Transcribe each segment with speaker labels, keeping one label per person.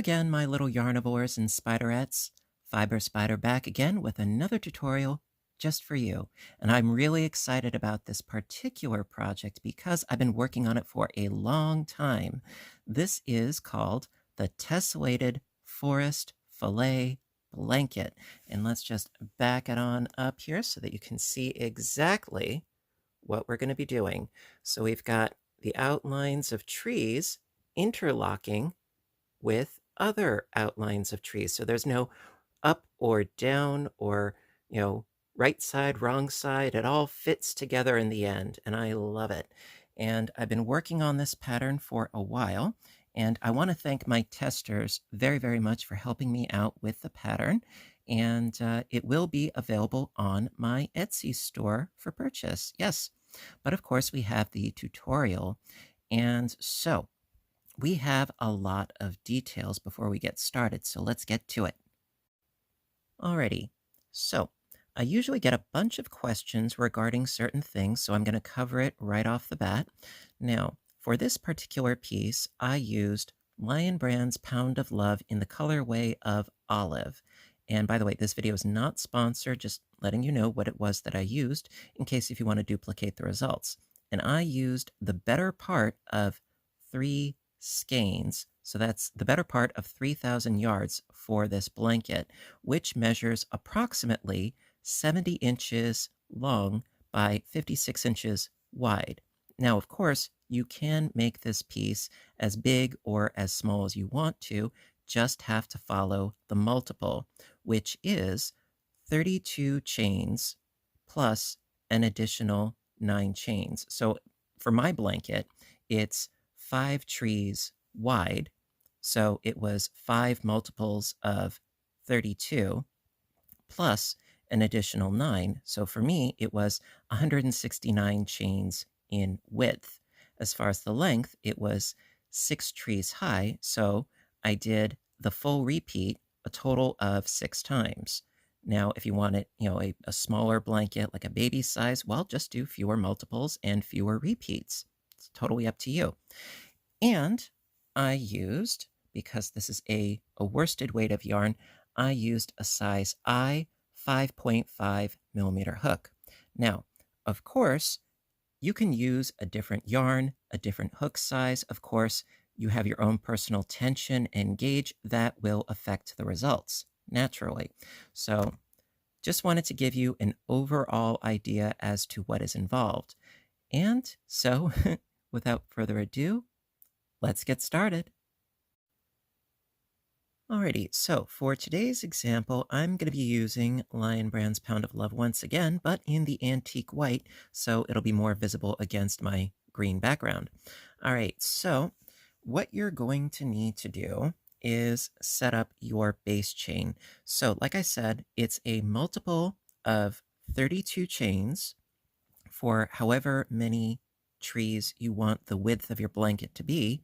Speaker 1: again, my little yarnivores and spiderettes. Fiber Spider back again with another tutorial just for you. And I'm really excited about this particular project because I've been working on it for a long time. This is called the Tesselated Forest Filet Blanket. And let's just back it on up here so that you can see exactly what we're going to be doing. So we've got the outlines of trees interlocking with other outlines of trees. So there's no up or down or, right side, wrong side. It all fits together in the end, and I love it. And I've been working on this pattern for a while, and I want to thank my testers very, very much for helping me out with the pattern. And it will be available on my Etsy store for purchase. Yes. But of course, we have the tutorial. And so we have a lot of details before we get started, so let's get to it. Alrighty, so I usually get a bunch of questions regarding certain things, so I'm going to cover it right off the bat. Now, for this particular piece, I used Lion Brand's Pound of Love in the colorway of Olive. And by the way, this video is not sponsored, just letting you know what it was that I used in case if you want to duplicate the results. And I used the better part of 3 skeins. So that's the better part of 3,000 yards for this blanket, which measures approximately 70 inches long by 56 inches wide. Now, of course, you can make this piece as big or as small as you want to, just have to follow the multiple, which is 32 chains plus an additional 9 chains. So for my blanket, it's 5 trees wide. So it was 5 multiples of 32 plus an additional 9. So for me, it was 169 chains in width. As far as the length, it was 6 trees high. So I did the full repeat a total of 6 times. Now, if you want it, a smaller blanket, like a baby size, well, just do fewer multiples and fewer repeats. It's totally up to you. And I used, because this is a worsted weight of yarn, I used a size I 5.5 millimeter hook. Now, of course, you can use a different yarn, a different hook size. Of course, you have your own personal tension and gauge that will affect the results naturally. So just wanted to give you an overall idea as to what is involved. And so without further ado, let's get started. Alrighty, so for today's example, I'm going to be using Lion Brand's Pound of Love once again, but in the antique white, so it'll be more visible against my green background. Alright, so what you're going to need to do is set up your base chain. So like I said, it's a multiple of 32 chains for however many trees you want the width of your blanket to be,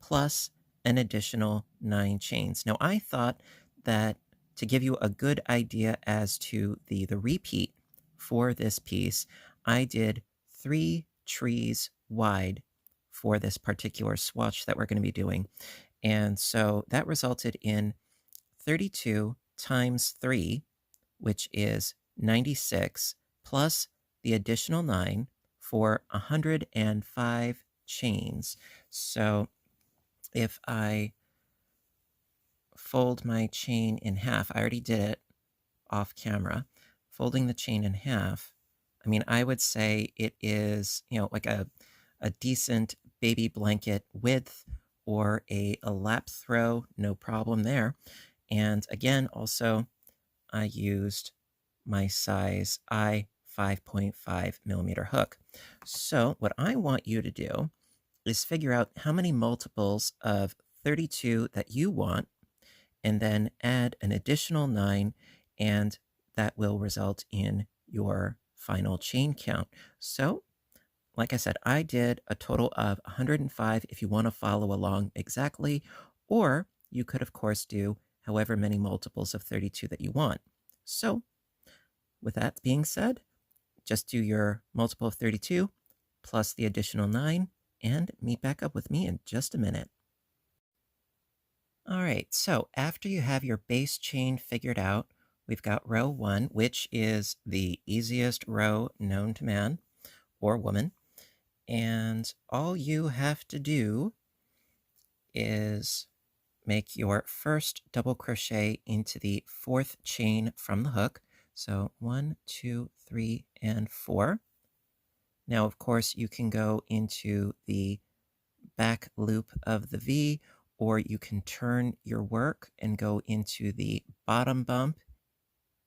Speaker 1: plus an additional 9 chains. Now, I thought that to give you a good idea as to the repeat for this piece, I did 3 trees wide for this particular swatch that we're going to be doing. And so that resulted in 32 times 3, which is 96, plus the additional 9 for 105 chains. So if I fold my chain in half, I already did it off camera, folding the chain in half, I mean, I would say it is, like a decent baby blanket width or a lap throw, no problem there. And again, also, I used my size I 5.5 millimeter hook. So what I want you to do is figure out how many multiples of 32 that you want, and then add an additional 9, and that will result in your final chain count. So, like I said, I did a total of 105 if you want to follow along exactly, or you could, of course, do however many multiples of 32 that you want. So, with that being said, just do your multiple of 32 plus the additional 9, and meet back up with me in just a minute. All right, so after you have your base chain figured out, we've got row 1, which is the easiest row known to man or woman. And all you have to do is make your first double crochet into the 4th chain from the hook. So 1, 2, 3, and 4. Now, of course, you can go into the back loop of the V, or you can turn your work and go into the bottom bump.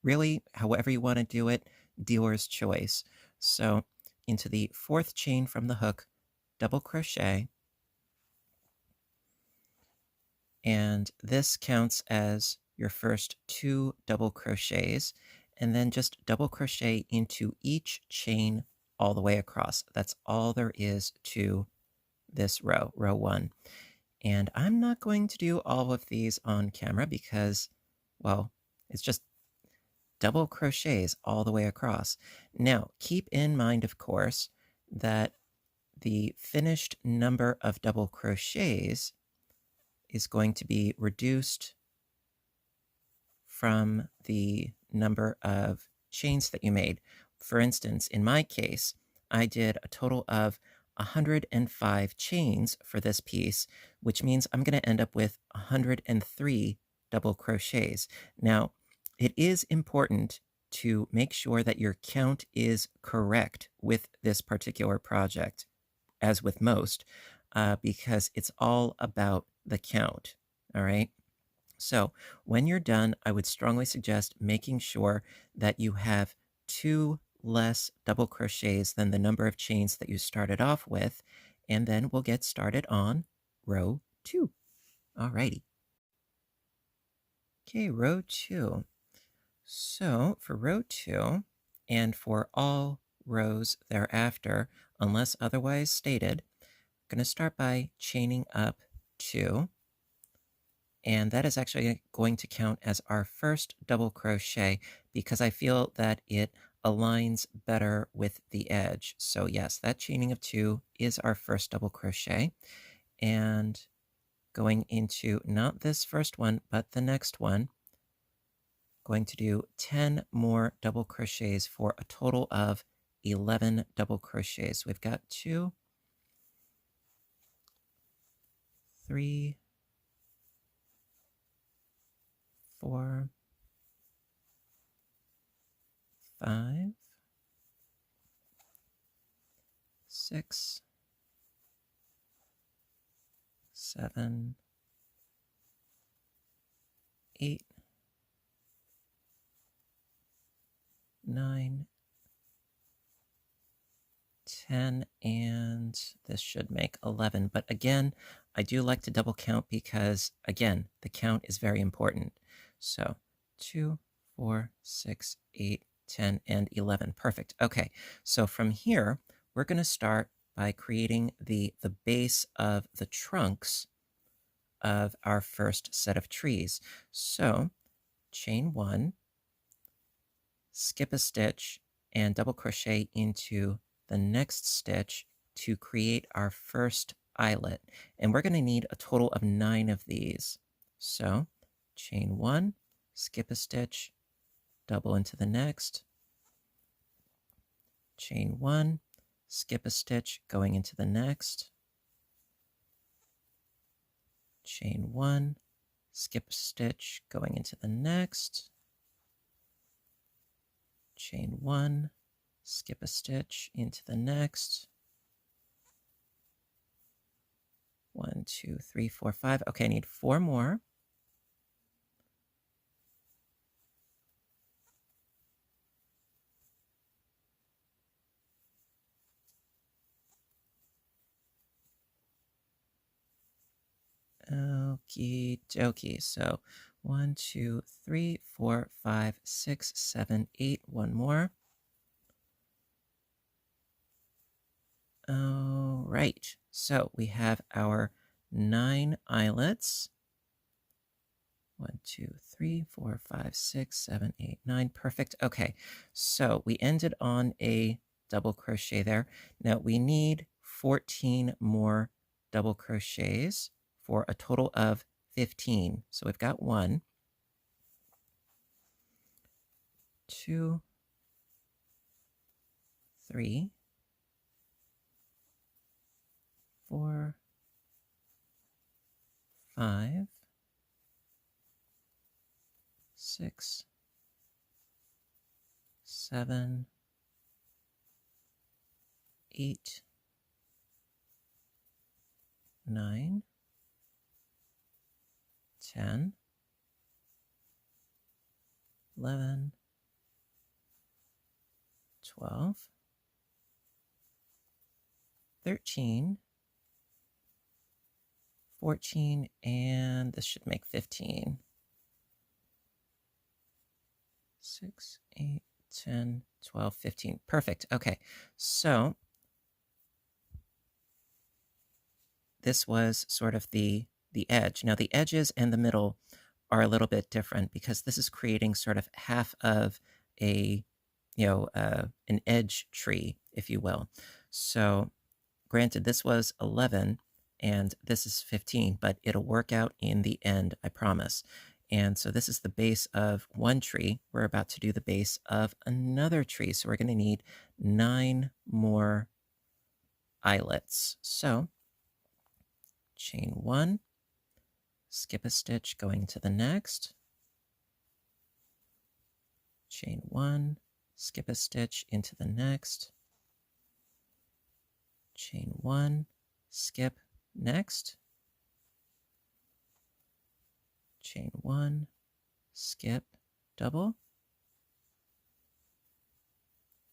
Speaker 1: Really, however you want to do it, dealer's choice. So into the 4th chain from the hook, double crochet, and this counts as your first 2 double crochets, and then just double crochet into each chain all the way across. That's all there is to this row, row 1. And I'm not going to do all of these on camera because, well, it's just double crochets all the way across. Now, keep in mind, of course, that the finished number of double crochets is going to be reduced from the number of chains that you made. For instance, in my case, I did a total of 105 chains for this piece, which means I'm going to end up with 103 double crochets. Now, it is important to make sure that your count is correct with this particular project, as with most, because it's all about the count. All right. So when you're done, I would strongly suggest making sure that you have 2 less double crochets than the number of chains that you started off with, and then we'll get started on row 2. Alrighty. Okay, row 2. So for row 2, and for all rows thereafter, unless otherwise stated, I'm going to start by chaining up 2. And that is actually going to count as our first double crochet because I feel that it aligns better with the edge. So yes, that chaining of 2 is our first double crochet. And going into not this first one, but the next one, going to do 10 more double crochets for a total of 11 double crochets. We've got 2, 3, 4, 5, 6, 7, 8, 9, 10, and this should make 11. But again, I do like to double count because, again, the count is very important. So 2, 4, 6, 8, 10, and 11. Perfect. Okay, so from here, we're going to start by creating the base of the trunks of our first set of trees. So chain 1, skip a stitch, and double crochet into the next stitch to create our first eyelet. And we're going to need a total of 9 of these. So chain 1, skip a stitch, double into the next, chain 1, skip a stitch, going into the next, chain 1, skip a stitch, going into the next, chain 1, skip a stitch into the next. 1, 2, 3, 4, 5. Okay, I need 4 more. Okie dokie. So 1, 2, 3, 4, 5, 6, 7, 8. One more. All right. So we have our 9 eyelets. 1, 2, 3, 4, 5, 6, 7, 8, 9. Perfect. Okay. So we ended on a double crochet there. Now we need 14 more double crochets for a total of 15. So we've got 1, 2, 3, 4, 5, 6, 7, 8, 9, 10, 11, 12, 13, 14, and this should make 15. 6, 8, 10, 12, 15. Perfect. Okay, so this was sort of the edge. Now the edges and the middle are a little bit different because this is creating sort of half of a, an edge tree, if you will. So granted, this was 11 and this is 15, but it'll work out in the end, I promise. And so this is the base of one tree. We're about to do the base of another tree. So we're going to need 9 more eyelets. So chain 1, skip a stitch going to the next, chain 1, skip a stitch into the next, chain 1, skip next, chain 1, skip, double,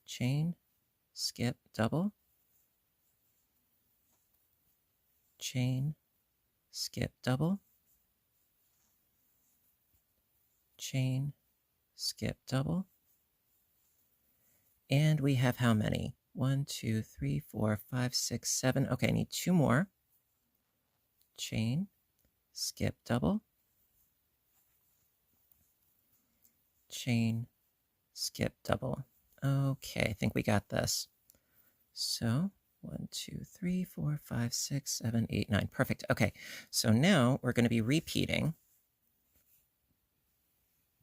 Speaker 1: chain, skip, double, chain, skip, double, chain, skip, double, and we have how many? 1, 2, 3, 4, 5, 6, 7. Okay, I need 2 more. Chain, skip, double, chain, skip, double. Okay, I think we got this. So 1, 2, 3, 4, 5, 6, 7, 8, 9. Perfect. Okay, so now we're going to be repeating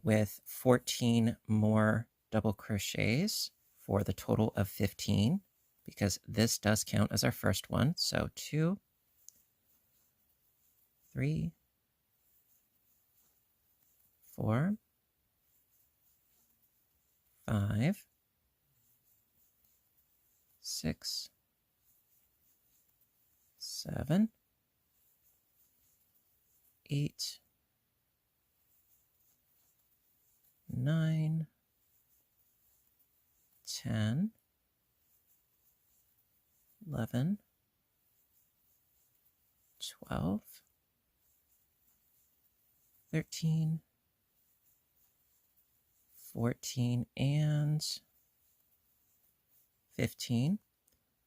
Speaker 1: with 14 more double crochets for the total of 15, because this does count as our first one. So 2, 3, 4, 5, 6, 7, 8, 9, 10, 11, 12, 13, 14, and 15.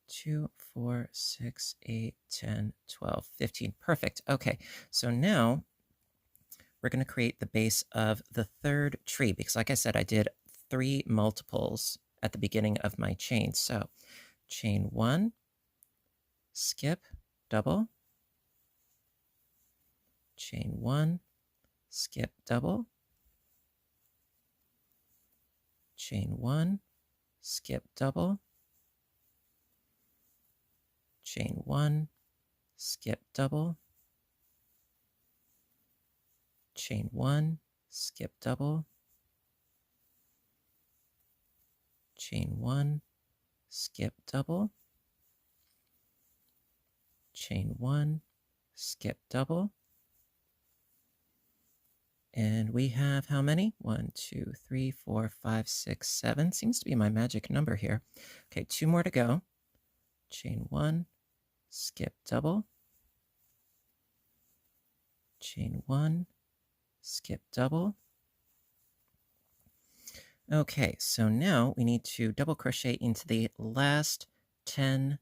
Speaker 1: 2, 4, 6, 8, 10, 12, 15. Perfect. Okay, so now we're going to create the base of the third tree because, like I said, I did 3 multiples at the beginning of my chain. So chain 1, skip, double, chain 1, skip, double, chain 1, skip, double, chain 1, skip, double, chain 1, skip, double, chain 1, skip, double, chain 1, skip, double, and we have how many? 1, 2, 3, 4, 5, 6, 7. Seems to be my magic number here. Okay, 2 more to go. Chain 1, skip, double, chain 1, skip, double. Okay, so now we need to double crochet into the last 10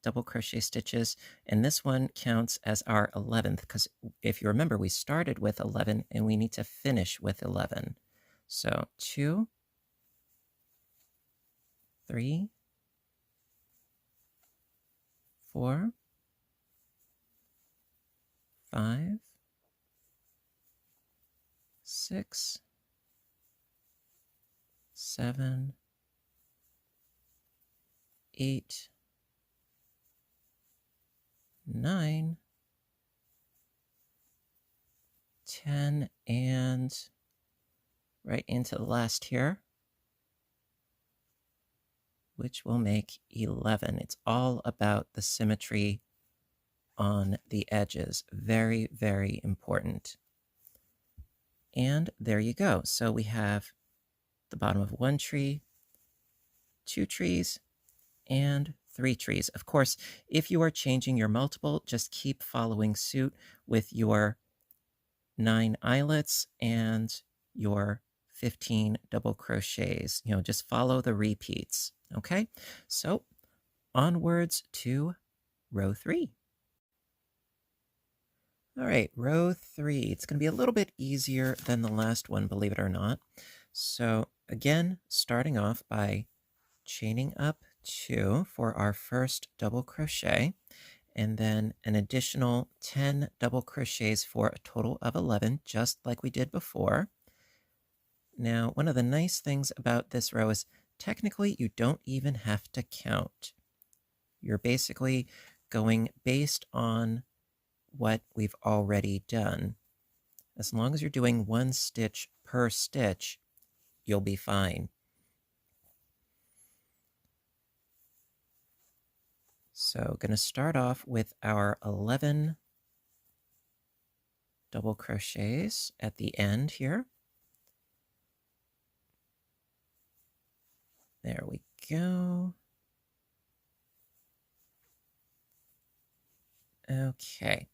Speaker 1: double crochet stitches, and this one counts as our 11th because if you remember, we started with 11 and we need to finish with 11. So 2, 3, 4, 5, 6, 7, 8, 9, 10, and right into the last here, which will make 11. It's all about the symmetry on the edges. Very, very important. And there you go. So we have the bottom of one tree, 2 trees, and 3 trees. Of course, if you are changing your multiple, just keep following suit with your 9 eyelets and your 15 double crochets. Just follow the repeats. Okay, so onwards to row 3. All right, row 3. It's going to be a little bit easier than the last one, believe it or not. So again, starting off by chaining up 2 for our first double crochet, and then an additional 10 double crochets for a total of 11, just like we did before. Now, one of the nice things about this row is technically you don't even have to count. You're basically going based on what we've already done. As long as you're doing 1 stitch per stitch, you'll be fine. So going to start off with our 11 double crochets at the end here. There we go. Okay.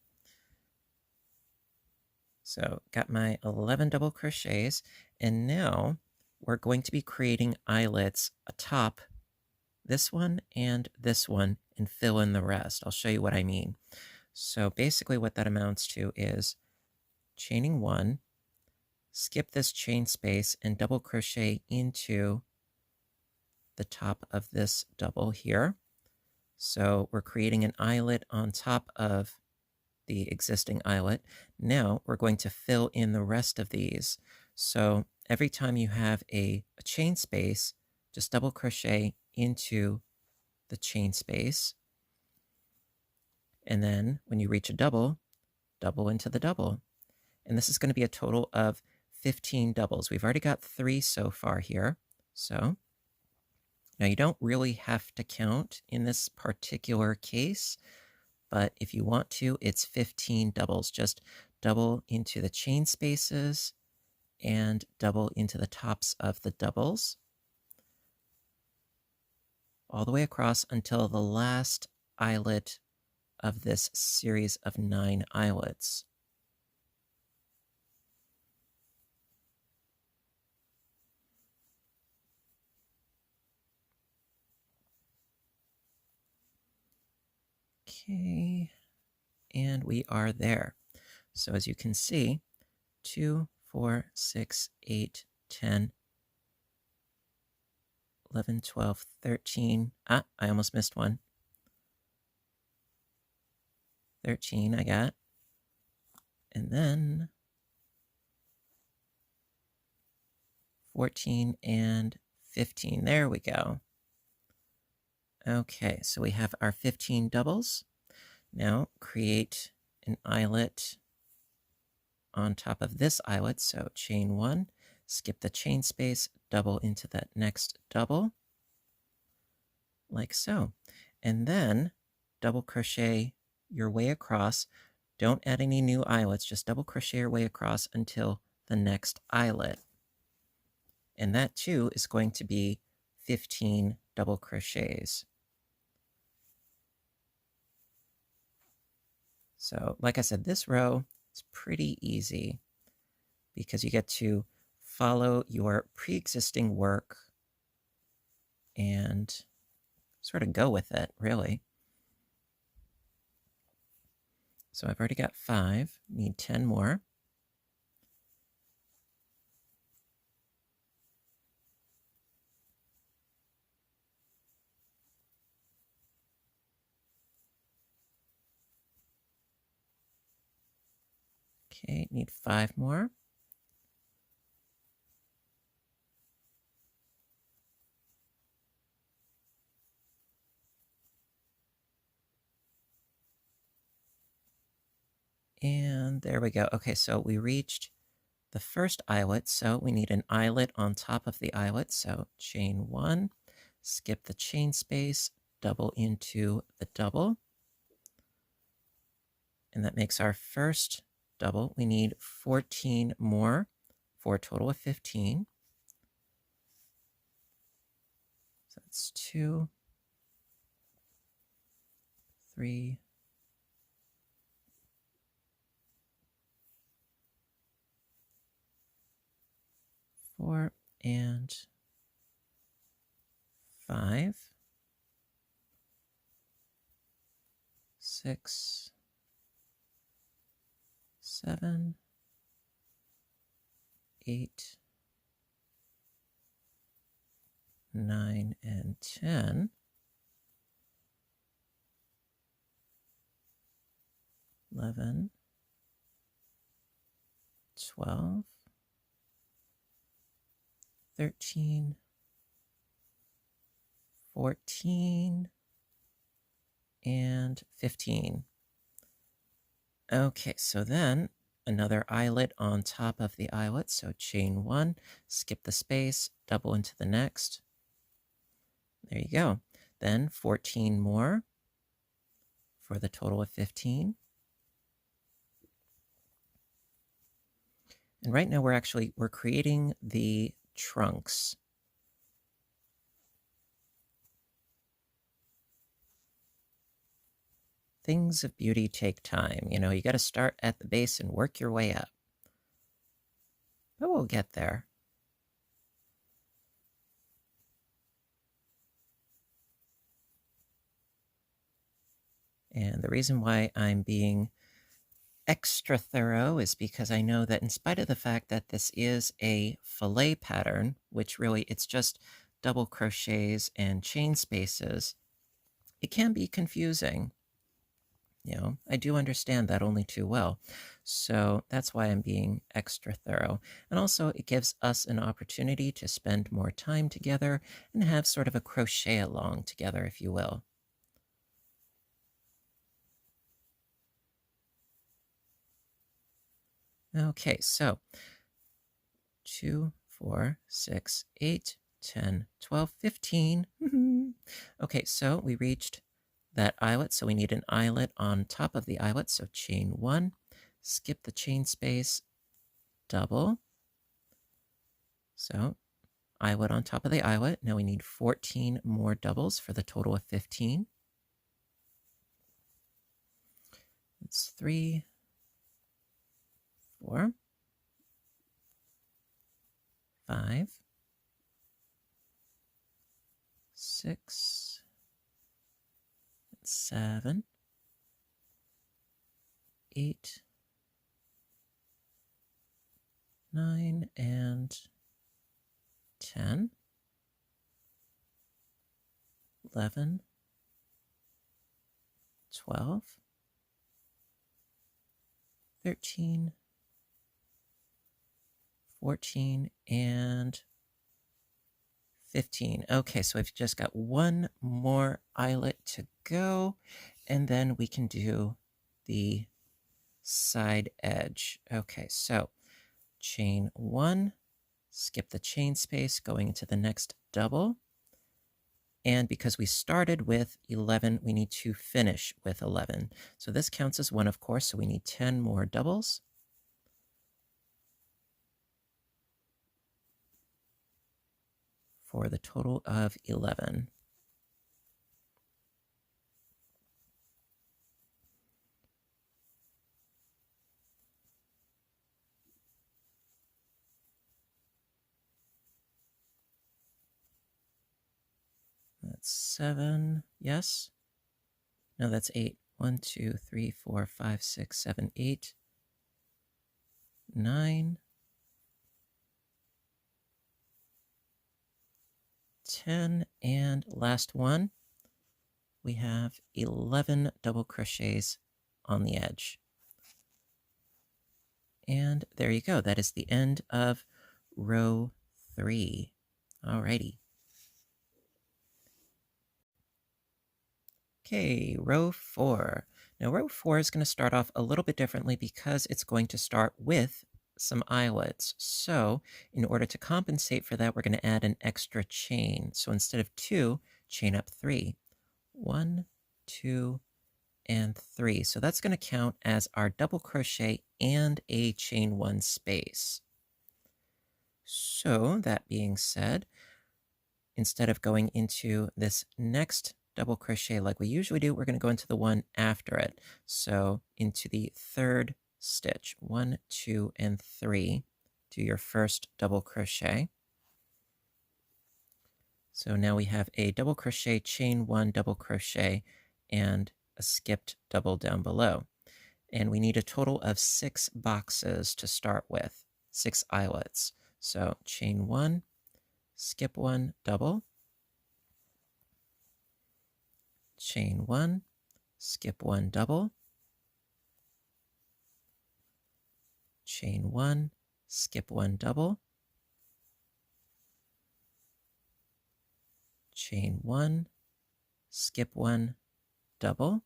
Speaker 1: So got my 11 double crochets, and now we're going to be creating eyelets atop this one and fill in the rest. I'll show you what I mean. So basically what that amounts to is chaining 1, skip this chain space, and double crochet into the top of this double here. So we're creating an eyelet on top of the existing eyelet. Now we're going to fill in the rest of these. So every time you have a chain space, just double crochet into the chain space. And then when you reach a double, double into the double. And this is going to be a total of 15 doubles. We've already got 3 so far here. So now you don't really have to count in this particular case, but if you want to, it's 15 doubles. Just double into the chain spaces and double into the tops of the doubles all the way across until the last eyelet of this series of 9 eyelets. Okay, and we are there. So as you can see, 2, 4, 6, 8, 10, 11, 12, 13. I almost missed one. 13 I got. And then 14 and 15. There we go. Okay, so we have our 15 doubles. Now create an eyelet on top of this eyelet. So chain 1, skip the chain space, double into that next double, like so. And then double crochet your way across. Don't add any new eyelets, just double crochet your way across until the next eyelet. And that too is going to be 15 double crochets. So like I said, this row is pretty easy because you get to follow your pre-existing work and sort of go with it, really. So I've already got 5, need 10 more. Okay, need 5 more. And there we go. Okay, so we reached the first eyelet, so we need an eyelet on top of the eyelet. So chain 1, skip the chain space, double into the double. And that makes our first double. We need 14 more for a total of 15. So that's 2, 3, 4, and 5, 6, 7, 8, 9, and 10. 11, 12, 13, 14, and 15. Okay, so then another eyelet on top of the eyelet. So chain 1, skip the space, double into the next. There you go. Then 14 more for the total of 15. And right now we're creating the trunks. Things of beauty take time. You know, you got to start at the base and work your way up. But we'll get there. And the reason why I'm being extra thorough is because I know that in spite of the fact that this is a filet pattern, which really it's just double crochets and chain spaces, it can be confusing. You know, I do understand that only too well. So that's why I'm being extra thorough. And also, it gives us an opportunity to spend more time together and have sort of a crochet along together, if you will. Okay, so 2, 4, 6, 8, 10, 12, 15. Okay, so we reached that eyelet, so we need an eyelet on top of the eyelet. So chain 1, skip the chain space, double. So eyelet on top of the eyelet. Now we need 14 more doubles for the total of 15. It's 3, 4, 5, 6, 7, 8, 9, and 10, 11, 12, 13, 14, and 15. Okay, so we've just got one more eyelet to go, and then we can do the side edge. Okay, so chain 1, skip the chain space, going into the next double. And because we started with 11, we need to finish with 11. So this counts as 1, of course, so we need 10 more doubles. For the total of 11. That's 7, yes? No, that's 8. 1, 2, 3, 4, 5, 6, 7, 8, 9, 10, and last one, we have 11 double crochets on the edge. And there you go. That is the end of row 3. Alrighty. Okay, row 4. Now row 4 is going to start off a little bit differently because it's going to start with some eyelets. So in order to compensate for that, we're going to add an extra chain. So instead of 2, chain up 3. 1, 2, and 3. So that's going to count as our double crochet and a chain 1 space. So that being said, instead of going into this next double crochet like we usually do, we're going to go into the one after it. So into the third stitch, 1, 2, and 3, do your first double crochet. So now we have a double crochet, chain 1, double crochet, and a skipped double down below. And we need a total of 6 boxes to start with, 6 eyelets. So chain 1, skip 1, double, chain 1, skip 1, double, chain 1, skip 1, double, chain 1, skip 1, double,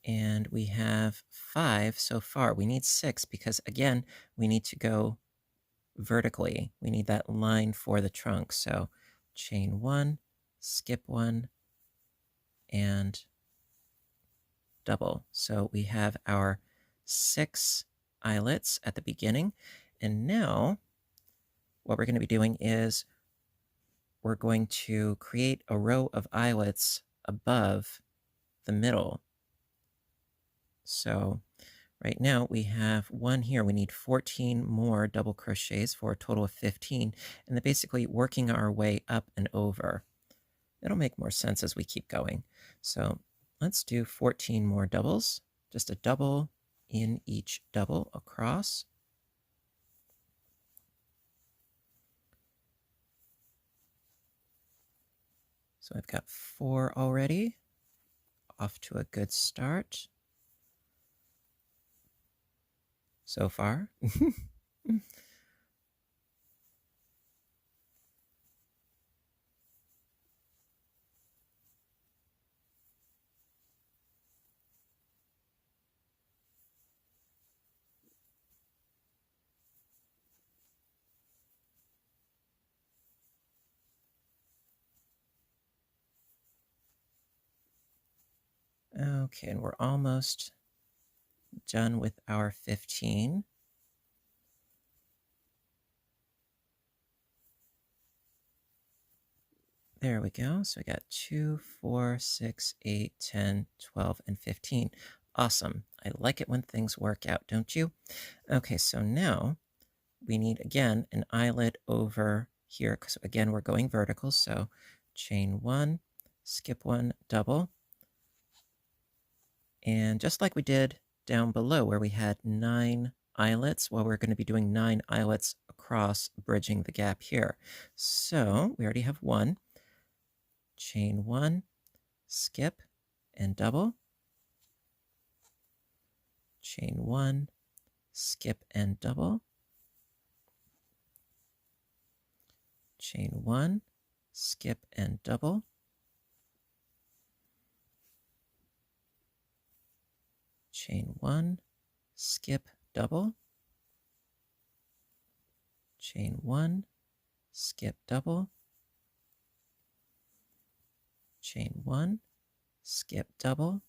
Speaker 1: and we have 5 so far. We need 6 because, again, we need to go vertically. We need that line for the trunk. So chain 1, skip 1, and double. So we have our 6 eyelets at the beginning. And now what we're going to be doing is we're going to create a row of eyelets above the middle. So right now we have 1 here. We need 14 more double crochets for a total of 15. And then basically working our way up and over. It'll make more sense as we keep going. So let's do 14 more doubles. Just a double in each double across. So I've got 4 already. Off to a good start so far. Okay, and we're almost done with our 15. There we go. So I got 2, 4, 6, 8, 10, 12, and 15. Awesome. I like it when things work out, don't you? Okay, so now we need, again, an eyelet over here. So again, we're going vertical. So chain 1, skip 1, double. And just like we did down below where we had 9 eyelets, well, we're going to be doing 9 eyelets across, bridging the gap here. So we already have 1. Chain 1, skip, and double. Chain 1, skip, and double. Chain 1, skip, and double. Chain 1, skip, double. Chain 1, skip, double. Chain 1, skip, double.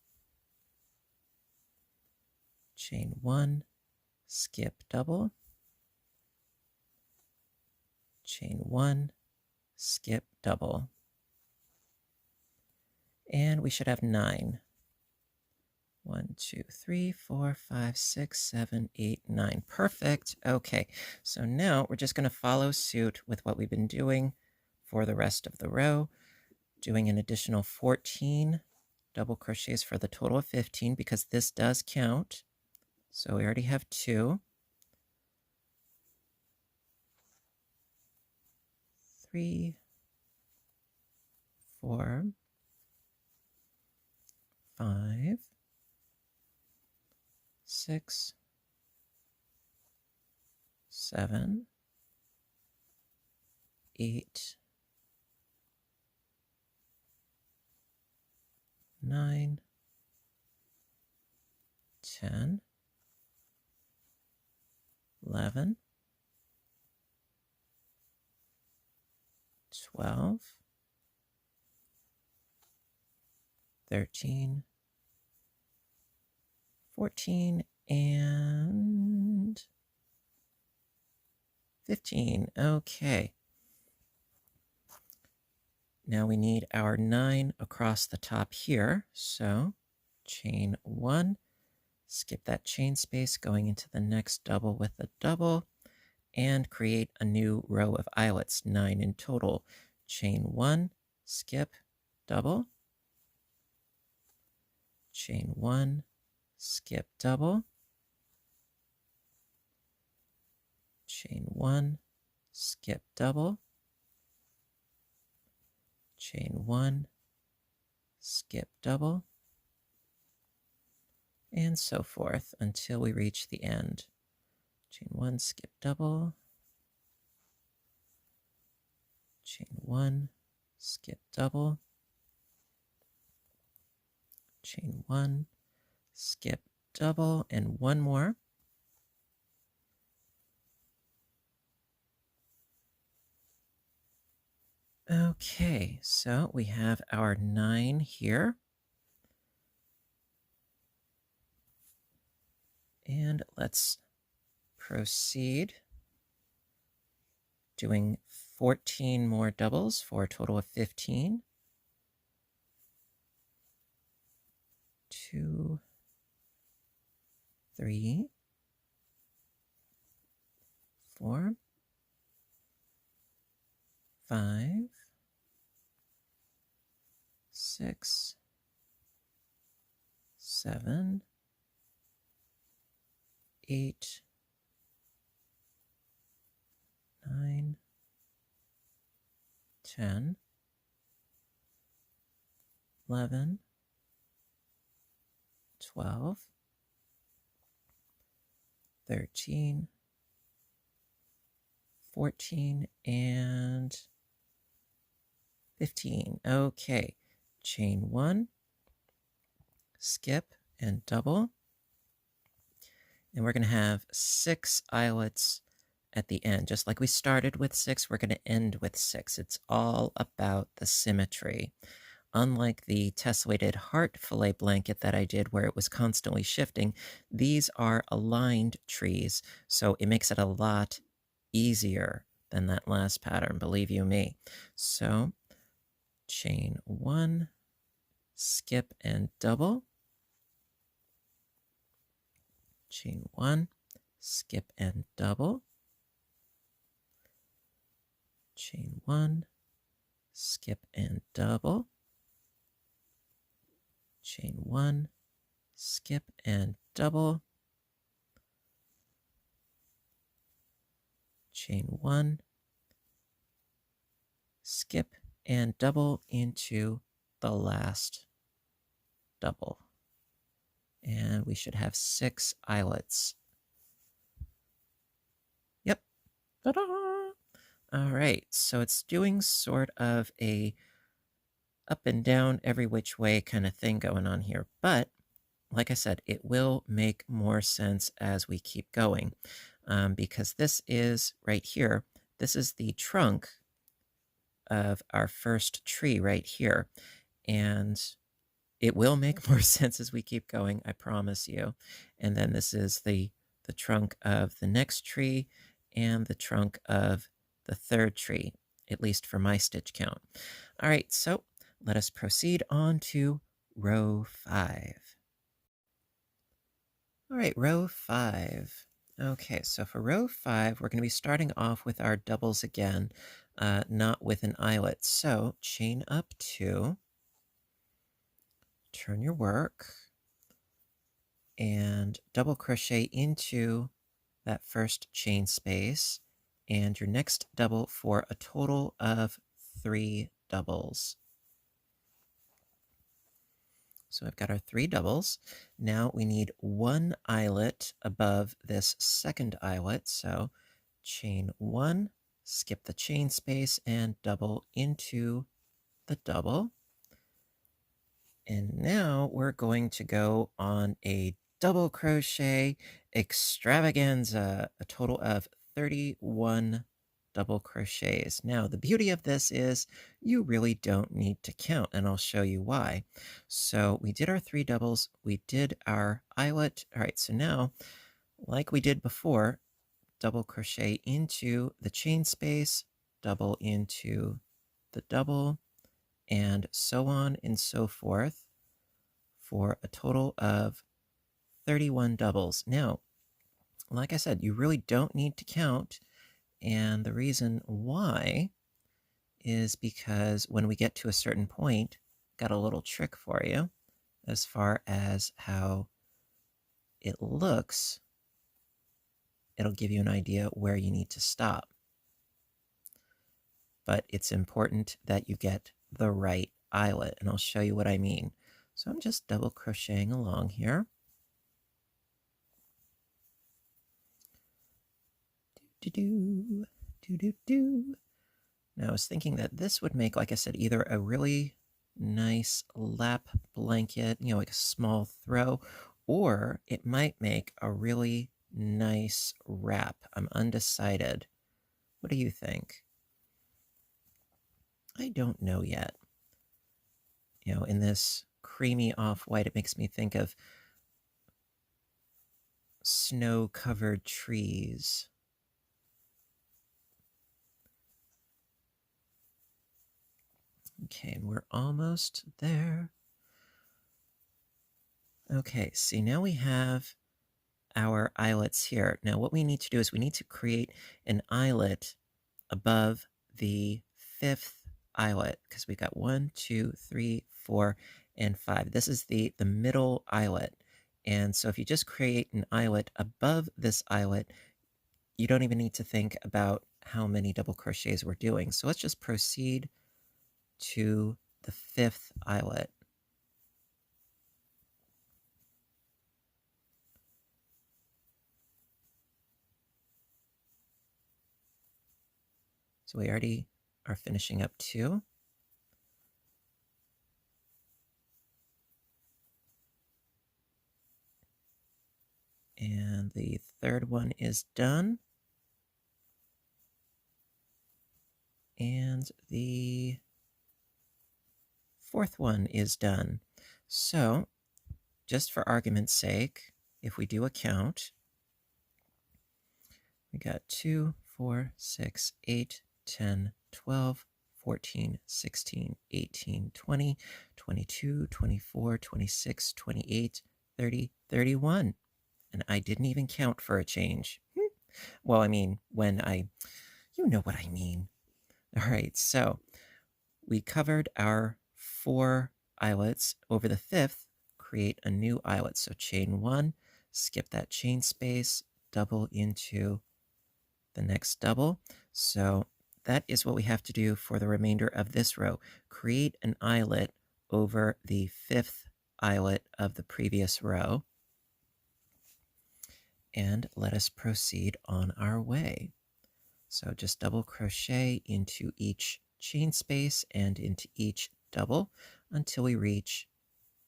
Speaker 1: Chain 1, skip, double. Chain 1, skip, double. And we should have 9. 1, 2, 3, 4, 5, 6, 7, 8, 9. Perfect. Okay, so now we're just going to follow suit with what we've been doing for the rest of the row, doing an additional 14 double crochets for the total of 15 because this does count. So we already have 2. 3, 4, 5, 6, 7, 8, 9, 10, 11, 12, 13, 14, and 15. Okay. Now we need our 9 across the top here. So chain 1, skip that chain space going into the next double with a double, and create a new row of eyelets, 9 in total. Chain 1, skip, double, chain 1, skip, double, chain 1, skip, double, chain 1, skip, double, and so forth until we reach the end. Chain 1, skip, double, chain 1, skip, double, chain 1, skip, double, and one more. Okay, so we have our 9 here. And let's proceed doing 14 more doubles for a total of 15. 2, 3, 4, 5, 6, 7, 8, 9, 10, 11, 12, 13, 14, and 15. Okay, chain 1, skip, and double. And we're going to have 6 eyelets at the end. Just like we started with 6, we're going to end with 6. It's all about the symmetry. Unlike the Tesselated heart filet blanket that I did where it was constantly shifting, these are aligned trees, so it makes it a lot easier than that last pattern, believe you me. So chain 1, skip and double, chain 1, skip and double, chain 1, skip and double, chain 1, skip and double, chain 1, skip and double into the last double. And we should have 6 eyelets. Yep. Ta-da! All right, so it's doing sort of a up and down every which way kind of thing going on here. But like I said, it will make more sense as we keep going because this is right here. This is the trunk of our first tree right here. And it will make more sense as we keep going, I promise you. And then this is the trunk of the next tree and the trunk of the third tree, at least for my stitch count. All right, so let us proceed on to row 5. All right, row 5. Okay, so for row 5, we're going to be starting off with our doubles again, not with an eyelet. So chain up 2, turn your work, and double crochet into that first chain space, and your next double for a total of 3 doubles. So I've got our 3 doubles. Now we need 1 eyelet above this second eyelet. So chain 1, skip the chain space, and double into the double. And now we're going to go on a double crochet extravaganza, a total of 31 double crochets. Now, the beauty of this is you really don't need to count, and I'll show you why. So we did our 3 doubles, we did our eyelet. All right, so now, like we did before, double crochet into the chain space, double into the double, and so on and so forth for a total of 31 doubles. Now, like I said, you really don't need to count, and the reason why is because when we get to a certain point, got a little trick for you as far as how it looks. It'll give you an idea where you need to stop. But it's important that you get the right eyelet, and I'll show you what I mean. So I'm just double crocheting along here. Do-do-do, do-do-do. Now I was thinking that this would make, like I said, either a really nice lap blanket, like a small throw, or it might make a really nice wrap. I'm undecided. What do you think? I don't know yet. In this creamy off-white, it makes me think of snow-covered trees. Okay, and we're almost there. Okay, see, now we have our eyelets here. Now, what we need to do is we need to create an eyelet above the 5th eyelet, because we got 1, 2, 3, 4, and 5. This is the middle eyelet. And so if you just create an eyelet above this eyelet, you don't even need to think about how many double crochets we're doing. So let's just proceed to the 5th eyelet. So we already are finishing up 2. And the 3rd one is done. And the 4th one is done. So, just for argument's sake, if we do a count, we got 2, 4, 6, 8, 10, 12, 14, 16, 18, 20, 22, 24, 26, 28, 30, 31. And I didn't even count for a change. Well, I mean, you know what I mean. All right, so we covered our 4 eyelets. Over the 5th, create a new eyelet. So chain 1, skip that chain space, double into the next double. So that is what we have to do for the remainder of this row. Create an eyelet over the 5th eyelet of the previous row. And let us proceed on our way. So just double crochet into each chain space and into each double until we reach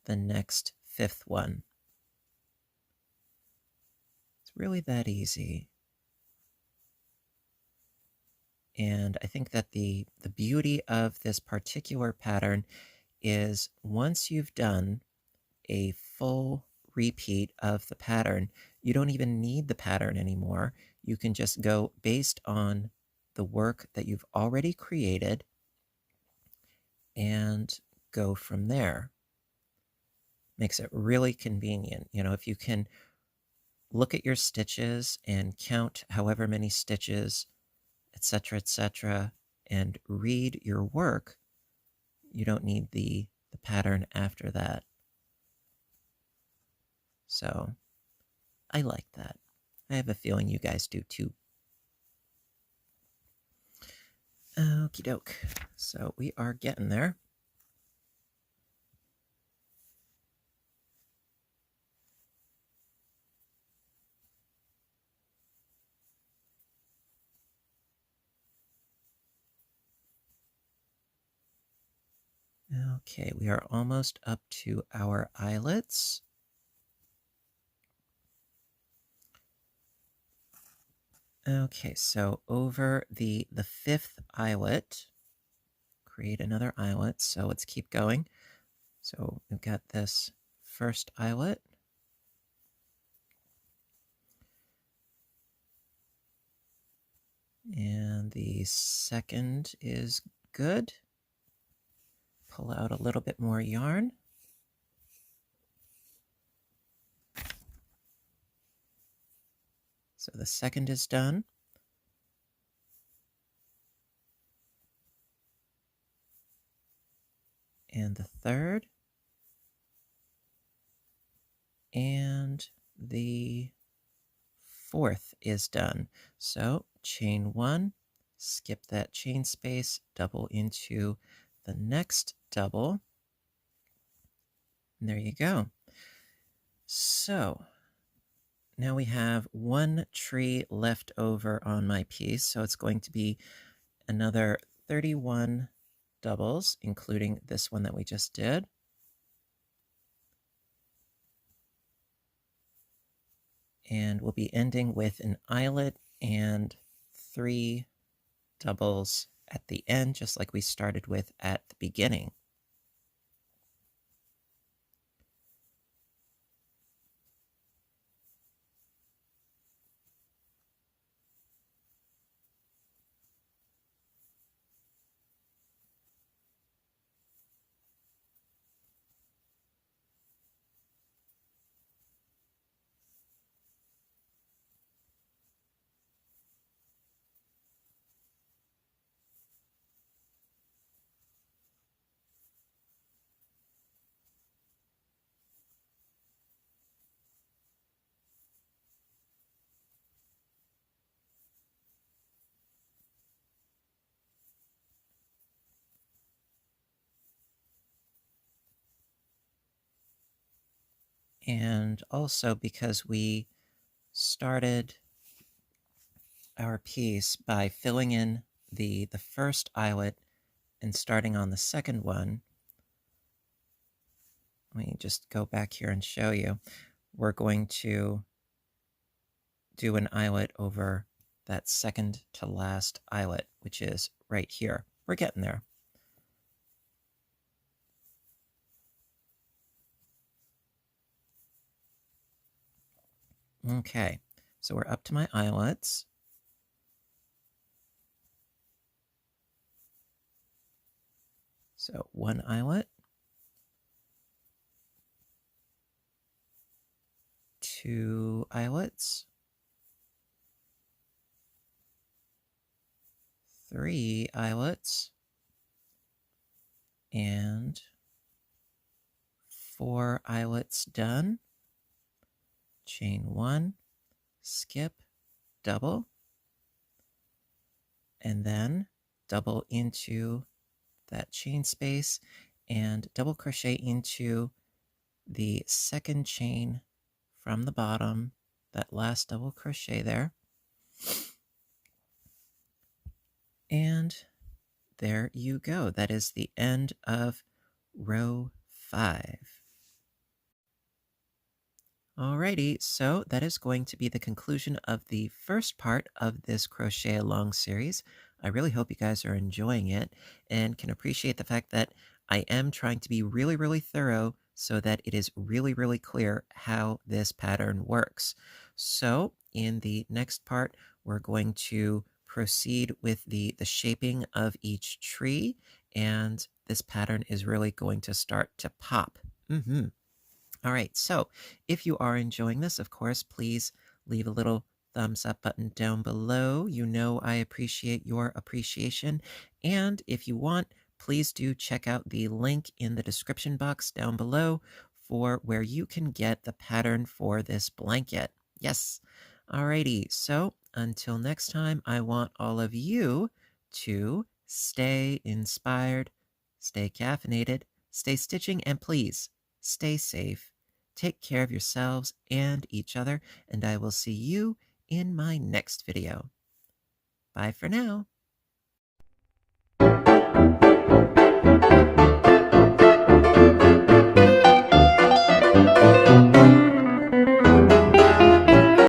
Speaker 1: the next 5th one. It's really that easy. And I think that the beauty of this particular pattern is once you've done a full repeat of the pattern, you don't even need the pattern anymore. You can just go based on the work that you've already created and go from there. Makes it really convenient. If you can look at your stitches and count however many stitches, etc., and read your work, you don't need the pattern after that. So I like that. I have a feeling you guys do too. Okie doke. So we are getting there. Okay, we are almost up to our eyelets. Okay, so over the fifth eyelet, create another eyelet. So let's keep going. So we've got this first eyelet. And the second is good. Pull out a little bit more yarn. So the second is done. And the third. And the fourth is done. So chain one, skip that chain space, double into the next double. And there you go. So now we have one tree left over on my piece. So it's going to be another 31 doubles, including this one that we just did. And we'll be ending with an eyelet and 3 doubles at the end, just like we started with at the beginning. And also because we started our piece by filling in the first eyelet and starting on the second one, let me just go back here and show you. We're going to do an eyelet over that second to last eyelet, which is right here. We're getting there. Okay, so we're up to my eyelets. So one eyelet, 2 eyelets, 3 eyelets, and 4 eyelets done. Chain 1, skip, double, and then double into that chain space and double crochet into the second chain from the bottom, that last double crochet there. And there you go. That is the end of row 5. Alrighty, so that is going to be the conclusion of the first part of this Crochet Along series. I really hope you guys are enjoying it and can appreciate the fact that I am trying to be really, really thorough so that it is really, really clear how this pattern works. So in the next part, we're going to proceed with the shaping of each tree, and this pattern is really going to start to pop. All right, so if you are enjoying this, of course, please leave a little thumbs up button down below. You know I appreciate your appreciation. And if you want, please do check out the link in the description box down below for where you can get the pattern for this blanket. Yes. Alrighty, so until next time, I want all of you to stay inspired, stay caffeinated, stay stitching, and please stay safe. Take care of yourselves and each other, and I will see you in my next video. Bye for now.